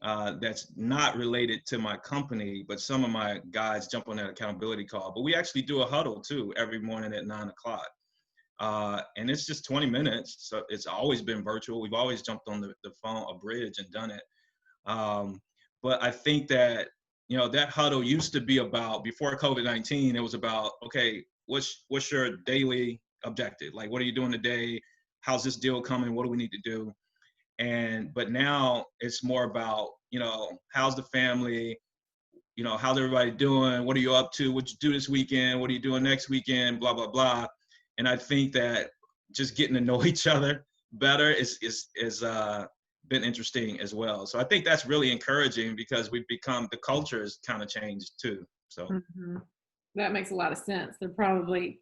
that's not related to my company, but some of my guys jump on that accountability call. But we actually do a huddle too every morning at 9:00. And it's just 20 minutes. So it's always been virtual. We've always jumped on the phone, a bridge, and done it. But I think that, that huddle used to be about, before COVID-19, it was about, okay, what's your daily objective? Like, what are you doing today? How's this deal coming? What do we need to do? But now it's more about, how's the family? How's everybody doing? What are you up to? What you do this weekend? What are you doing next weekend? Blah, blah, blah. And I think that just getting to know each other better is been interesting as well. So I think that's really encouraging because we've become, the culture has kind of changed too. So that makes a lot of sense. They're probably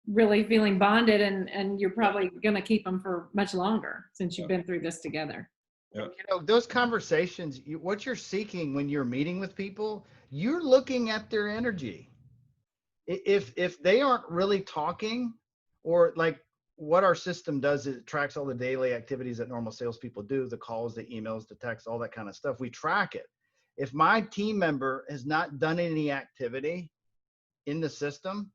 really feeling bonded, and you're probably going to keep them for much longer since you've been through this together. Yep. Those conversations, what you're seeking when you're meeting with people, you're looking at their energy. If they aren't really talking, or like what our system does is it tracks all the daily activities that normal salespeople do, the calls, the emails, the texts, all that kind of stuff. We track it. If my team member has not done any activity in the system,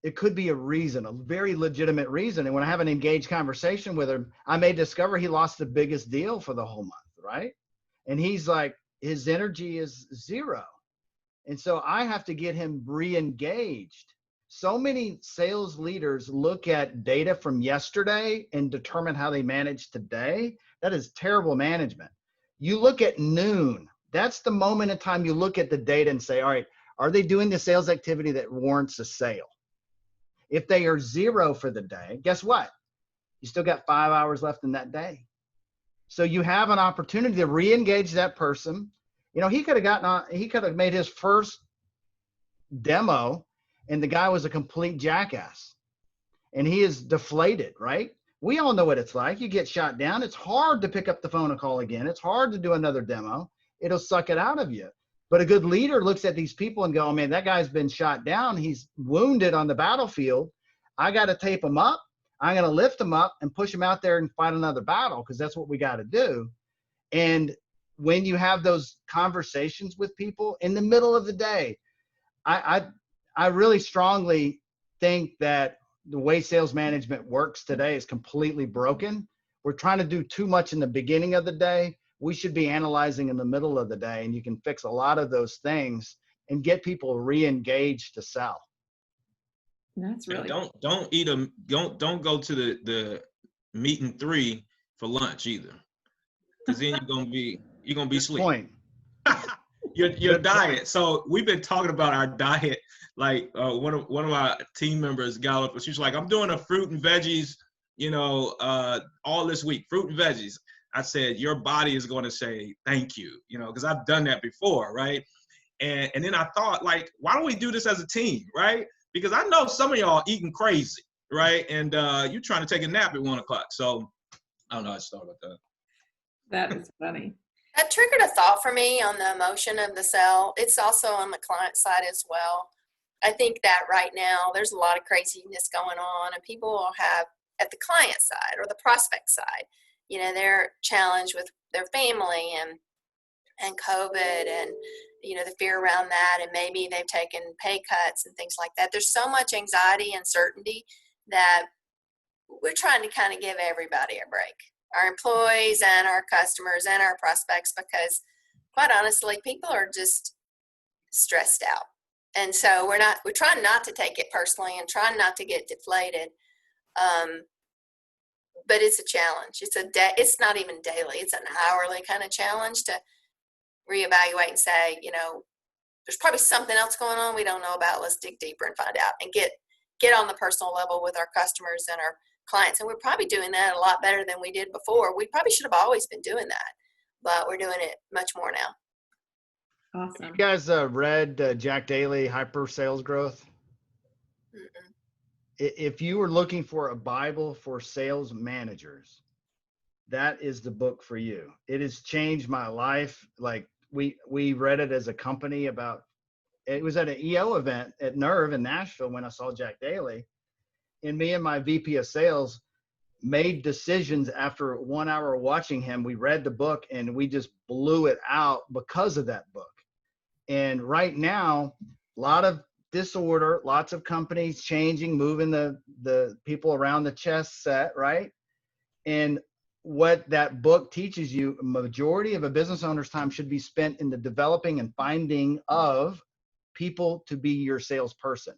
it could be a reason, a very legitimate reason. And when I have an engaged conversation with him, I may discover he lost the biggest deal for the whole month, right? And he's like, his energy is zero. And so I have to get him re-engaged. So many sales leaders look at data from yesterday and determine how they manage today. That is terrible management. You look at noon. That's the moment in time you look at the data and say, all right, are they doing the sales activity that warrants a sale? If they are zero for the day, guess what? You still got 5 hours left in that day. So you have an opportunity to re-engage that person. He could have made his first demo and the guy was a complete jackass and he is deflated, right? We all know what it's like. You get shot down. It's hard to pick up the phone and call again. It's hard to do another demo. It'll suck it out of you. But a good leader looks at these people and go, oh man, that guy's been shot down. He's wounded on the battlefield. I got to tape him up. I'm going to lift him up and push him out there and fight another battle, because that's what we got to do. And when you have those conversations with people in the middle of the day, I really strongly think that the way sales management works today is completely broken. We're trying to do too much in the beginning of the day. We should be analyzing in the middle of the day, and you can fix a lot of those things and get people re-engaged to sell. That's really don't go to the meeting 3 for lunch either, because then you're gonna be asleep. Point. Your diet. So we've been talking about our diet. Like one of our team members got up, she's like, I'm doing a fruit and veggies, all this week, fruit and veggies. I said, your body is going to say thank you, because I've done that before, right? And then I thought, like, why don't we do this as a team, right? Because I know some of y'all eating crazy, right? And you're trying to take a nap at 1 o'clock. So I don't know. I just thought about that. That is funny. That triggered a thought for me on the emotion of the sell. It's also on the client side as well. I think that right now there's a lot of craziness going on, and people will have, at the client side or the prospect side, they're challenged with their family and COVID and, the fear around that. And maybe they've taken pay cuts and things like that. There's so much anxiety and uncertainty that we're trying to kind of give everybody a break. our employees and our customers and our prospects, because quite honestly, people are just stressed out. And so we're trying not to take it personally and trying not to get deflated. But it's a challenge. It's not even daily. It's an hourly kind of challenge to reevaluate and say, there's probably something else going on we don't know about. Let's dig deeper and find out and get on the personal level with our customers and our clients. And we're probably doing that a lot better than we did before. We probably should have always been doing that, but we're doing it much more now. Awesome. You guys read Jack Daly, Hyper Sales Growth? Mm-mm. If you were looking for a Bible for sales managers, that is the book for you. It has changed my life. Like we read it as a company it was at an EO event at Nerve in Nashville when I saw Jack Daly, and me and my VP of sales made decisions after 1 hour watching him. We read the book and we just blew it out because of that book. And right now, a lot of disorder, lots of companies changing, moving the people around the chess set, right? And what that book teaches you, a majority of a business owner's time should be spent in the developing and finding of people to be your salesperson.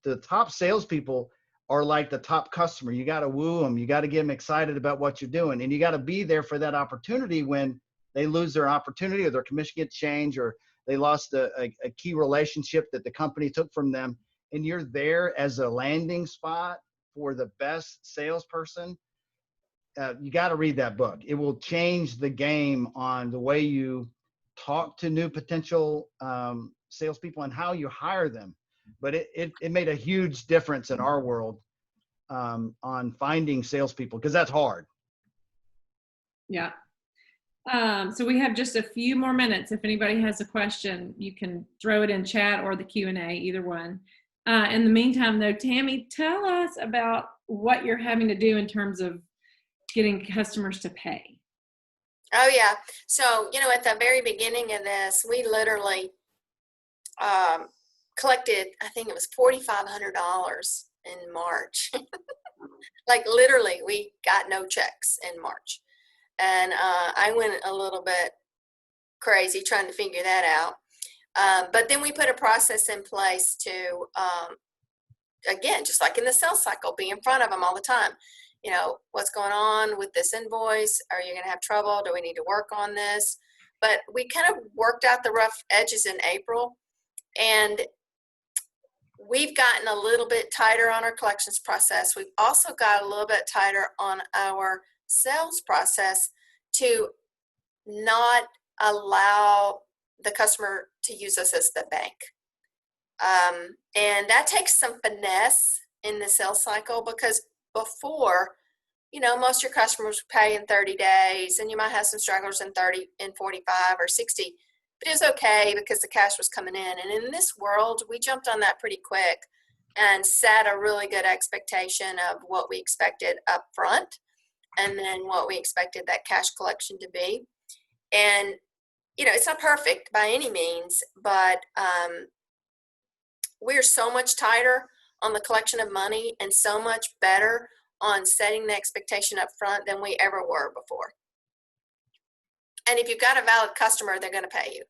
The top salespeople are like the top customer. You got to woo them. You got to get them excited about what you're doing. And you got to be there for that opportunity when they lose their opportunity or their commission gets changed or they lost a key relationship that the company took from them. And you're there as a landing spot for the best salesperson. You got to read that book. It will change the game on the way you talk to new potential salespeople and how you hire them. But it made a huge difference in our world on finding salespeople, because that's hard. Yeah. So we have just a few more minutes. If anybody has a question, you can throw it in chat or the Q&A, either one. In the meantime, though, Tammy, tell us about what you're having to do in terms of getting customers to pay. Oh, yeah. So, at the very beginning of this, we literally collected, I think it was $4,500 in March. Like literally, we got no checks in March. And I went a little bit crazy trying to figure that out. But then we put a process in place to, again, just like in the sales cycle, be in front of them all the time. What's going on with this invoice? Are you going to have trouble? Do we need to work on this? But we kind of worked out the rough edges in April. And we've gotten a little bit tighter on our collections process. We've also got a little bit tighter on our sales process to not allow the customer to use us as the bank. And that takes some finesse in the sales cycle, because before, most of your customers pay in 30 days and you might have some stragglers in 30, in 45 or 60. But it was okay because the cash was coming in. And in this world, we jumped on that pretty quick and set a really good expectation of what we expected up front and then what we expected that cash collection to be. And, it's not perfect by any means, but we're so much tighter on the collection of money and so much better on setting the expectation up front than we ever were before. And if you've got a valid customer, they're going to pay you,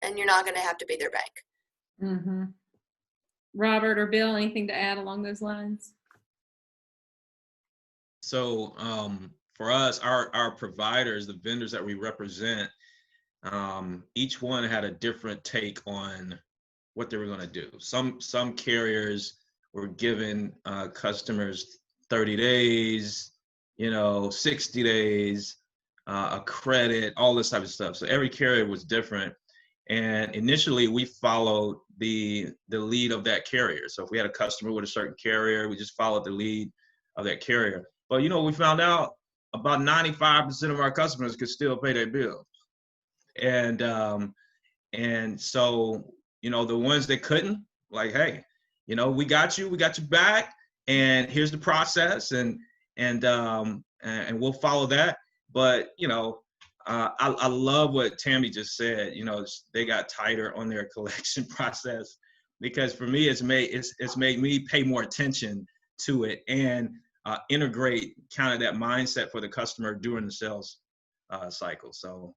and you're not going to have to be their bank. Mm-hmm. Robert or Bill, anything to add along those lines? So for us, our providers, the vendors that we represent, each one had a different take on what they were going to do. Some carriers were giving customers 30 days, 60 days, a credit, all this type of stuff. So every carrier was different. And initially we followed the lead of that carrier. So if we had a customer with a certain carrier, we just followed the lead of that carrier. But we found out about 95% of our customers could still pay their bills. And so, the ones that couldn't, like, hey, we got you back, and here's the process, and we'll follow that. But I love what Tammy just said. They got tighter on their collection process, because for me, it's made me pay more attention to it. And integrate kind of that mindset for the customer during the sales cycle. So,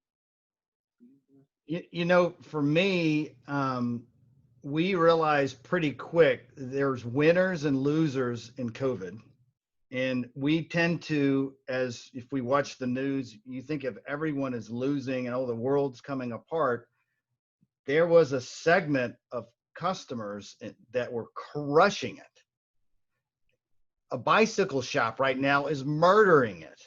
You know, for me, we realized pretty quick there's winners and losers in COVID. And we tend to, as if we watch the news, you think of everyone is losing and oh, the world's coming apart. There was a segment of customers that were crushing it. A bicycle shop right now is murdering it.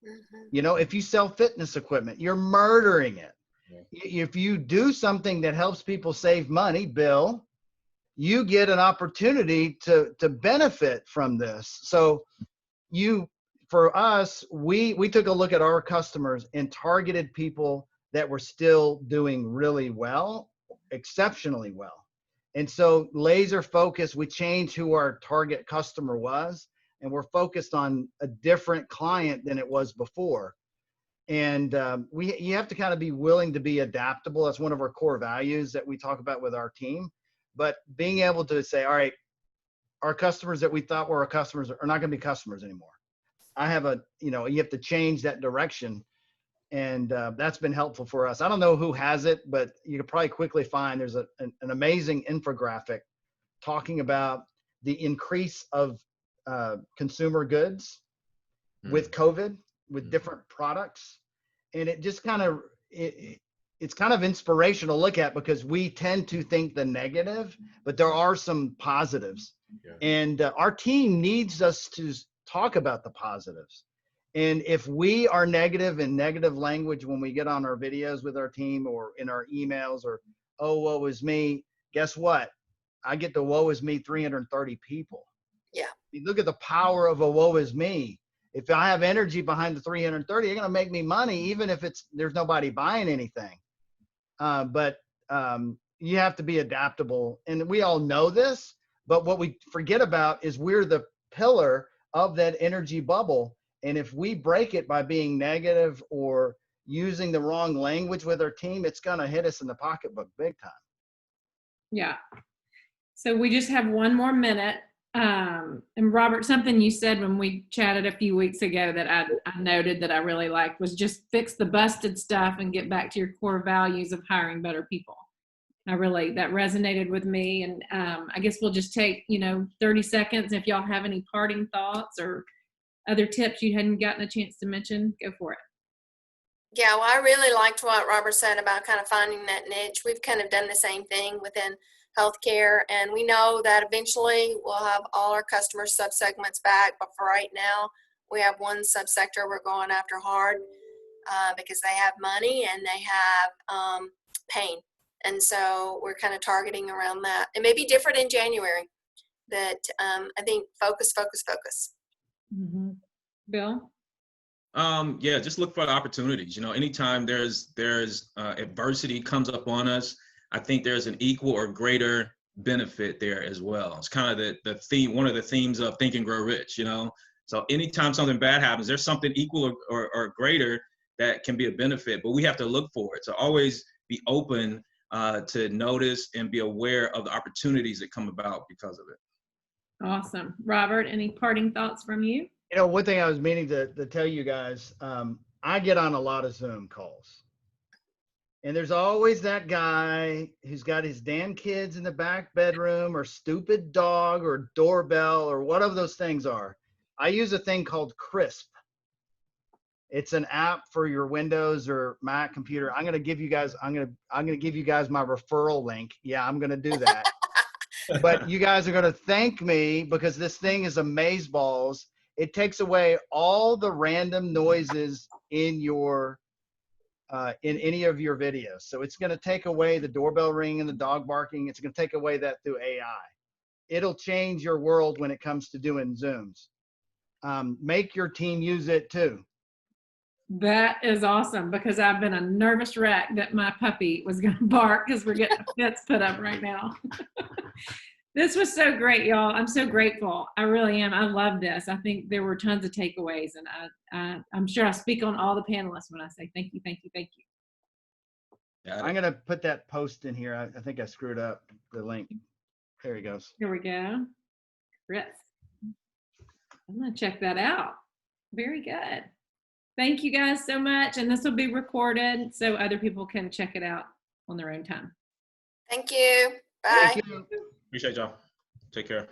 Mhm. You know, if you sell fitness equipment, you're murdering it. Yeah. If you do something that helps people save money, Bill, you get an opportunity to benefit from this. So for us, we took a look at our customers and targeted people that were still doing really well, exceptionally well. And so laser focus, we changed who our target customer was, and we're focused on a different client than it was before. And you have to kind of be willing to be adaptable. That's one of our core values that we talk about with our team. But being able to say, all right, our customers that we thought were our customers are not going to be customers anymore. You have to change that direction. And that's been helpful for us. I don't know who has it, but you can probably quickly find there's an amazing infographic talking about the increase of consumer goods with COVID, with different products. And it just kind of, it's kind of inspirational to look at because we tend to think the negative, but there are some positives. Yeah. And our team needs us to talk about the positives. And if we are negative in negative language when we get on our videos with our team or in our emails or, oh, woe is me, guess what? I get the woe is me 330 people. Yeah. You look at the power of a woe is me. If I have energy behind the 330, you're going to make me money, even if there's nobody buying anything. But you have to be adaptable. And we all know this, but what we forget about is we're the pillar of that energy bubble. And if we break it by being negative or using the wrong language with our team, it's going to hit us in the pocketbook big time. Yeah. So we just have one more minute. And Robert, something you said when we chatted a few weeks ago that I noted that I really liked was just fix the busted stuff and get back to your core values of hiring better people. That resonated with me. And I guess we'll just take, 30 seconds. If y'all have any parting thoughts or other tips you hadn't gotten a chance to mention, go for it. Yeah, well, I really liked what Robert said about kind of finding that niche. We've kind of done the same thing within healthcare, and we know that eventually we'll have all our customer subsegments back. But for right now, we have one subsector we're going after hard because they have money and they have pain. And so we're kind of targeting around that. It may be different in January, but I think focus. Mm-hmm. Bill? Yeah, just look for the opportunities. Anytime there's adversity comes up on us, I think there's an equal or greater benefit there as well. It's kind of the theme, one of the themes of Think and Grow Rich, So anytime something bad happens, there's something equal or greater that can be a benefit, but we have to look for it. So always be open to notice and be aware of the opportunities that come about because of it. Awesome. Robert, any parting thoughts from you? One thing I was meaning to tell you guys, I get on a lot of Zoom calls. And there's always that guy who's got his damn kids in the back bedroom or stupid dog or doorbell or whatever those things are. I use a thing called Crisp. It's an app for your Windows or Mac computer. I'm going to give you guys my referral link. Yeah, I'm going to do that. But you guys are going to thank me because this thing is amazeballs. It takes away all the random noises in any of your videos. So it's going to take away the doorbell ringing and the dog barking. It's going to take away that through AI. It'll change your world when it comes to doing Zooms. Make your team use it too. That is awesome because I've been a nervous wreck that my puppy was going to bark because we're getting a fence put up right now. This was so great, y'all. I'm so grateful. I really am. I love this. I think there were tons of takeaways, and I'm sure I speak on all the panelists when I say thank you, thank you, thank you. I'm going to put that post in here. I think I screwed up the link. There he goes. Here we go. Chris. I'm going to check that out. Very good. Thank you guys so much. And this will be recorded so other people can check it out on their own time. Thank you. Bye. Thank you. Appreciate y'all. Take care.